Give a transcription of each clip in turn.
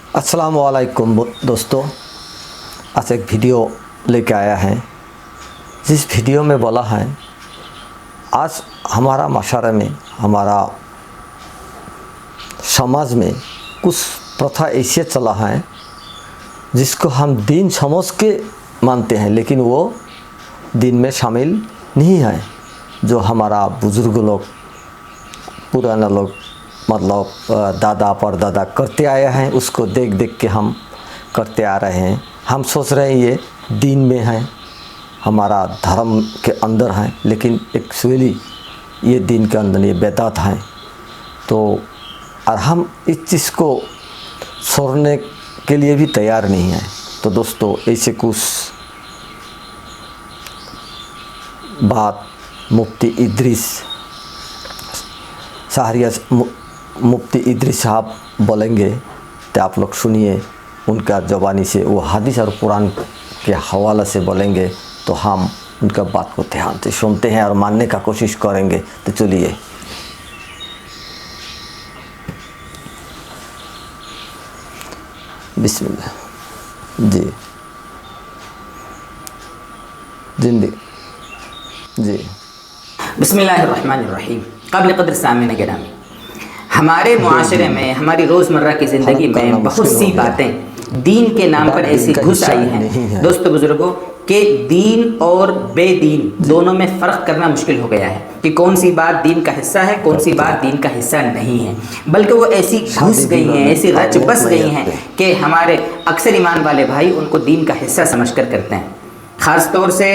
अस्सलामुअलैकुम दोस्तों, आज एक वीडियो लेके आया है। जिस वीडियो में बोला है आज हमारा माशरे में, हमारा समाज में कुछ प्रथा ऐसे चला है जिसको हम दीन समझ के मानते हैं, लेकिन वो दीन में शामिल नहीं है। जो हमारा बुज़ुर्ग लोग, पुराना लोग, मतलब दादा परदादा करते आए हैं, उसको देख देख के हम करते आ रहे हैं। हम सोच रहे हैं ये दीन में है, हमारा धर्म के अंदर है, लेकिन एक्चुअली ये दीन के अंदर ये बेदात है। तो और हम इस चीज़ को छोड़ने के लिए भी तैयार नहीं है। तो दोस्तों, ऐसे कुछ बात मुफ्ती इद्रीस शाहरिया मुफ्ती इद्रीस साहब बोलेंगे, तो आप लोग सुनिए। उनका ज़बानी से वो हदीस और कुरान के हवाले से बोलेंगे, तो हम उनका बात को ध्यान से सुनते हैं और मानने का कोशिश करेंगे। तो चलिए। बिस्मिल्लाह जी जी। बिस्मिल्लाहिर्रहमानिर्रहीम। क़ाबिल क़द्र सामीन गिरामी, हमारे मुआशरे में, हमारी रोज़मर्रा की ज़िंदगी में बहुत सी बातें दीन के नाम पर ऐसी घुस आई हैं दोस्तों बुज़ुर्गों, कि दीन और बेदीन दोनों में फ़र्क करना मुश्किल हो गया है कि कौन सी बात दीन का हिस्सा है, कौन सी बात दीन का हिस्सा नहीं है। बल्कि वो ऐसी घुस गई हैं, ऐसी रच बस गई हैं कि हमारे अक्सर ईमान वाले भाई उनको दीन का हिस्सा समझकर करते हैं। ख़ास तौर से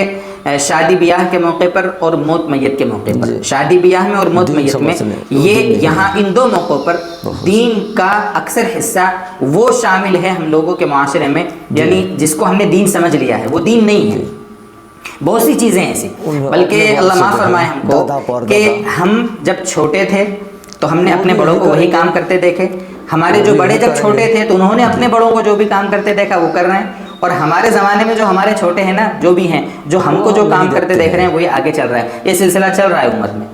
शादी ब्याह के मौके पर और मौत मैयत के मौके पर, शादी ब्याह में और मौत मैयत में, ये यहाँ इन दो मौक़ों पर दीन का अक्सर हिस्सा वो शामिल है हम लोगों के माशरे में, यानी जिसको हमने दीन समझ लिया है, वो दीन नहीं है। बहुत सी चीज़ें ऐसी, बल्कि अल्लाह माफ़ फरमाए हमको, कि हम जब छोटे थे तो हमने अपने बड़ों को वही काम करते देखे। हमारे जो बड़े जब छोटे थे तो उन्होंने अपने बड़ों को जो भी काम करते देखा वो कर रहे हैं। और हमारे ज़माने में जो हमारे छोटे हैं ना, जो भी हैं, जो हमको जो काम करते देख रहे हैं वही आगे चल रहा है। ये सिलसिला चल रहा है उम्मत में,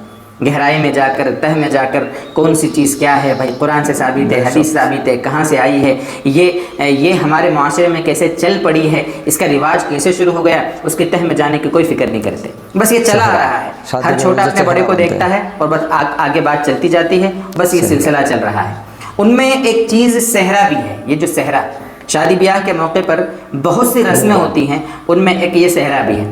गहराई में जाकर, तह में जाकर कौन सी चीज़ क्या है भाई, कुरान से साबित है, हदीस साबित है, कहाँ से आई है, ये हमारे माशरे में कैसे चल पड़ी है, इसका रिवाज कैसे शुरू हो गया, उसके तह में जाने की कोई फिक्र नहीं करते। बस ये चला आ रहा है, हर छोटा अपने बड़े को देखता है और बस आगे बात चलती जाती है। बस ये सिलसिला चल रहा है। उनमें एक चीज़ सहरा भी है। ये जो सहरा, शादी ब्याह के मौके पर बहुत सी रस्में होती हैं, उनमें एक ये सहरा भी है।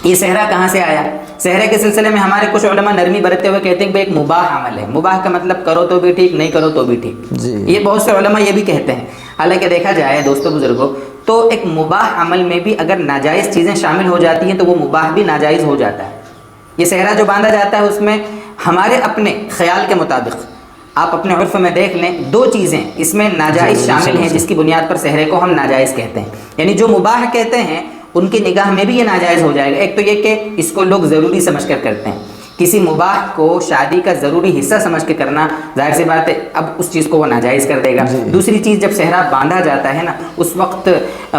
ये सहरा कहाँ से आया? सहरे के सिलसिले में हमारे कुछ उलमा नरमी बरतते हुए कहते हैं कि एक मुबाह अमल है। मुबाह का मतलब करो तो भी ठीक, नहीं करो तो भी ठीक। ये बहुत से उलमा ये भी कहते हैं। हालांकि देखा जाए दोस्तों बुजुर्गों, तो एक मुबाह अमल में भी अगर नाजायज़ चीज़ें शामिल हो जाती हैं तो वो मुबाह भी नाजायज़ हो जाता है। ये सहरा जो बांधा जाता है उसमें हमारे अपने ख्याल के मुताबिक, आप अपने उर्फ़ में देख लें, दो चीज़ें इसमें नाजायज़ शामिल हैं जिसकी बुनियाद पर सहरे को हम नाजायज़ कहते हैं। यानी जो मुबाह कहते हैं उनकी निगाह में भी ये नाजायज़ हो जाएगा। एक तो ये कि इसको लोग ज़रूरी समझ कर करते हैं, किसी मुबाह को शादी का ज़रूरी हिस्सा समझ के करना, जाहिर सी बात है अब उस चीज़ को वो नाजायज़ कर देगा। दूसरी चीज़, जब सहरा बांधा जाता है ना, उस वक्त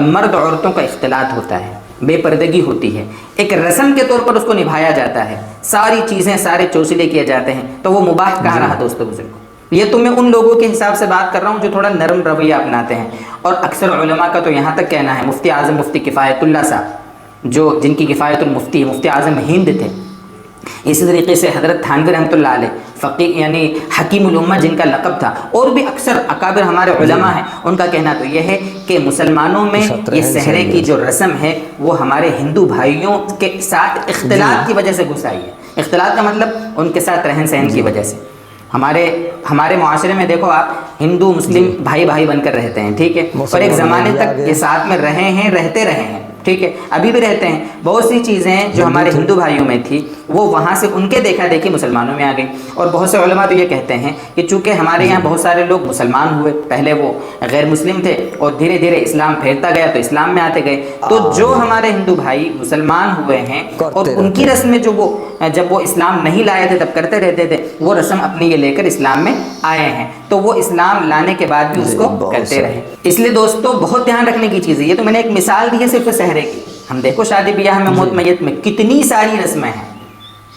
मर्द औरतों का इख्तिलात होता है, बेपर्दगी होती है, एक रस्म के तौर पर उसको निभाया जाता है, सारी चीज़ें, सारे चौसले किए जाते हैं। तो वो मुबाह कहाँ रहा दोस्तों बुजुर्गों? ये तो मैं उन लोगों के हिसाब से बात कर रहा हूँ जो थोड़ा नरम रवैया अपनाते हैं। और अक्सर उलमा का तो यहाँ तक कहना है, मुफ्ती आज़म मुफ्ती किफ़ायतुल्लाह साहब, जो जिनकी किफ़ायतुल मुफ्ती है, मुफ्ती आज़म हिंद थे। इसी तरीके से हज़रत थानवी रहमतुल्लाह अलैह फ़क़ीह यानी हकीमुल उम्मह जिनका लक़ब था, और भी अक्सर अकाबिर हमारे उलमा हैं, उनका कहना तो यह है कि मुसलमानों में ये सहरे की जो रस्म है वो हमारे हिंदू भाइयों के साथ इख्तिलात की वजह से घुस आई है। इख्तिलात का मतलब उनके साथ रहन सहन की वजह से। हमारे मुआशरे में देखो आप, हिंदू मुस्लिम भाई भाई बनकर रहते हैं, ठीक है, और एक ज़माने तक ये साथ में रहे हैं, रहते रहे हैं, ठीक है, अभी भी रहते हैं। बहुत सी चीज़ें जो हमारे हिंदू भाइयों में थी वो वहाँ से उनके देखा देखी मुसलमानों में आ गई। और बहुत से उलमा तो ये कहते हैं कि चूँकि हमारे यहाँ बहुत सारे लोग मुसलमान हुए, पहले वो गैर मुस्लिम थे और धीरे धीरे इस्लाम फैलता गया तो इस्लाम में आते गए, तो जो हमारे हिंदू भाई मुसलमान हुए हैं और उनकी रस्में जो वो जब वो इस्लाम नहीं लाए थे तब करते रहते थे, वो रस्म अपनी ये लेकर इस्लाम में आए हैं, तो वो इस्लाम लाने के बाद भी उसको करते रहे। इसलिए दोस्तों बहुत ध्यान रखने की चीज़ है। ये तो मैंने एक मिसाल दी है सिर्फ सहरे की। हम देखो शादी ब्याह में, मौत मैयत में कितनी सारी रस्में हैं,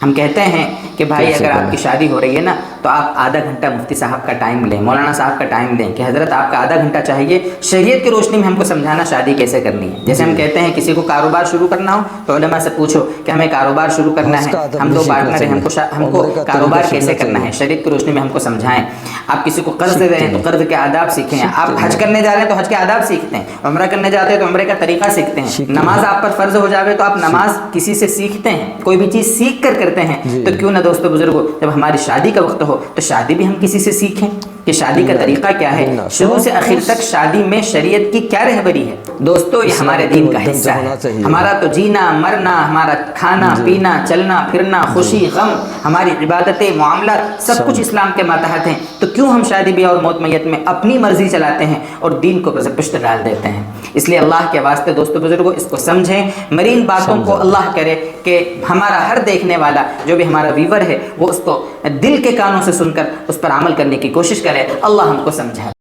हम कहते हैं कि भाई अगर आपकी शादी हो रही है ना तो आप आधा घंटा मुफ्ती साहब का टाइम लें, मौलाना साहब का टाइम दें कि हज़रत आपका आधा घंटा चाहिए, शरीयत की रोशनी में हमको समझाना शादी कैसे करनी है। जैसे हम कहते हैं किसी को कारोबार शुरू करना हो तो उलमा से पूछो कि हमें कारोबार शुरू करना है, हम दो पार्टनर हैं, हमको कारोबार कैसे करना है, शरीयत की रोशनी में हमको समझाएं। आप किसी को कर्ज दे रहे हैं तो कर्ज के आदाब सीखें, आप हज करने जा रहे हैं तो हज के आदाब सीखते हैं, उम्रा करने जाते हैं तो उम्रे का तरीका सीखते हैं, नमाज आप पर फ़र्ज हो जावे तो आप नमाज किसी से सीखते हैं, कोई भी चीज़ सीख कर करते हैं। तो क्यों ना दोस्तों बुजुर्गों, जब हमारी शादी का वक्त हो तो शादी भी हम किसी से सीखें कि शादी का तरीका क्या है, शुरू से आखिर तक शादी में शरीयत की क्या रहबरी है। दोस्तों ये हमारे दीन का हिस्सा है, हमारा तो जीना मरना, हमारा खाना पीना, चलना फिरना, खुशी गम, हमारी इबादतें मामला सब कुछ इस्लाम के मातहत हैं। तो क्यों हम शादी ब्याह और मौत मैयत में अपनी मर्जी चलाते हैं और दीन को पुष्ट डाल देते हैं। इसलिए अल्लाह के वास्ते दोस्तों बुजुर्गों इसको समझें, मरीन बातों को अल्लाह करे कि हमारा हर देखने वाला जो भी हमारा व्यूवर है वो उसको दिल के कानों से सुनकर उस पर अमल करने की कोशिश करे। अल्लाह हमको समझाए।